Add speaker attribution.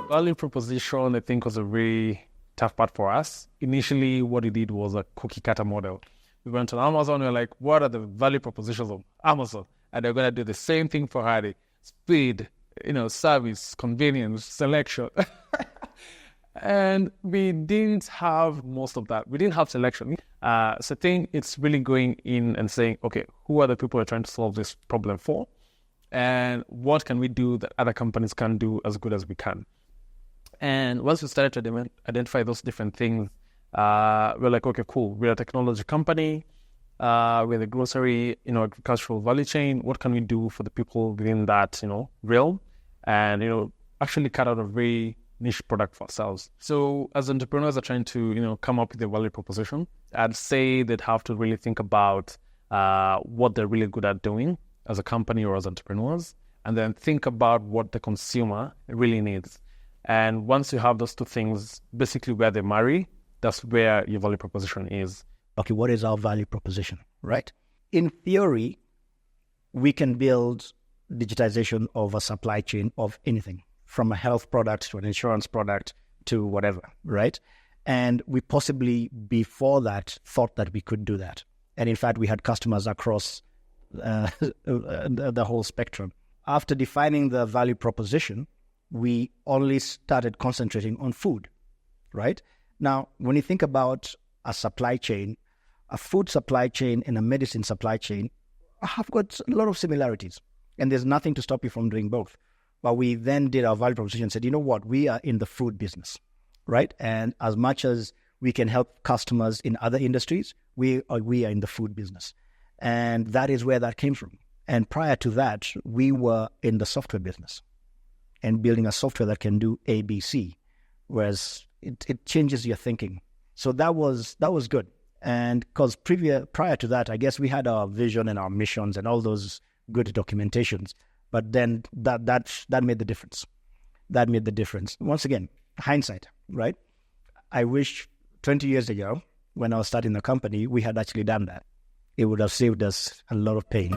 Speaker 1: Value proposition, I think, was a very tough part for us. Initially, what we did was a cookie cutter model. We went on Amazon, we were like, what are the value propositions of Amazon? And they're going to do the same thing for Hardy. Speed, service, convenience, selection. And we didn't have most of that. We didn't have selection. So I think it's really going in and saying, okay, who are the people we're trying to solve this problem for? And what can we do that other companies can't do as good as we can? And once we started to identify those different things, we're like, okay, cool. We're a technology company. We're the grocery, agricultural value chain. What can we do for the people within that, realm? And, actually cut out a very niche product for ourselves. So as entrepreneurs are trying to, come up with a value proposition, I'd say they'd have to really think about what they're really good at doing as a company or as entrepreneurs, and then think about what the consumer really needs. And once you have those two things, basically where they marry, that's where your value proposition is.
Speaker 2: Okay, what is our value proposition, right? In theory, we can build digitization of a supply chain of anything, from a health product to an insurance product to whatever, right? And we possibly, before that, thought that we could do that. And in fact, we had customers across the whole spectrum. After defining the value proposition, we only started concentrating on food, right? Now, when you think about a supply chain, a food supply chain and a medicine supply chain have got a lot of similarities, and there's nothing to stop you from doing both. But we then did our value proposition and said, you know what, we are in the food business, right? And as much as we can help customers in other industries, we are in the food business. And that is where that came from. And prior to that, we were in the software business and building a software that can do ABC, whereas it changes your thinking. So that was good. And because prior to that, I guess we had our vision and our missions and all those good documentations. But then that made the difference. That made the difference. Once again, hindsight, right? I wish 20 years ago, when I was starting the company, we had actually done that. It would have saved us a lot of pain.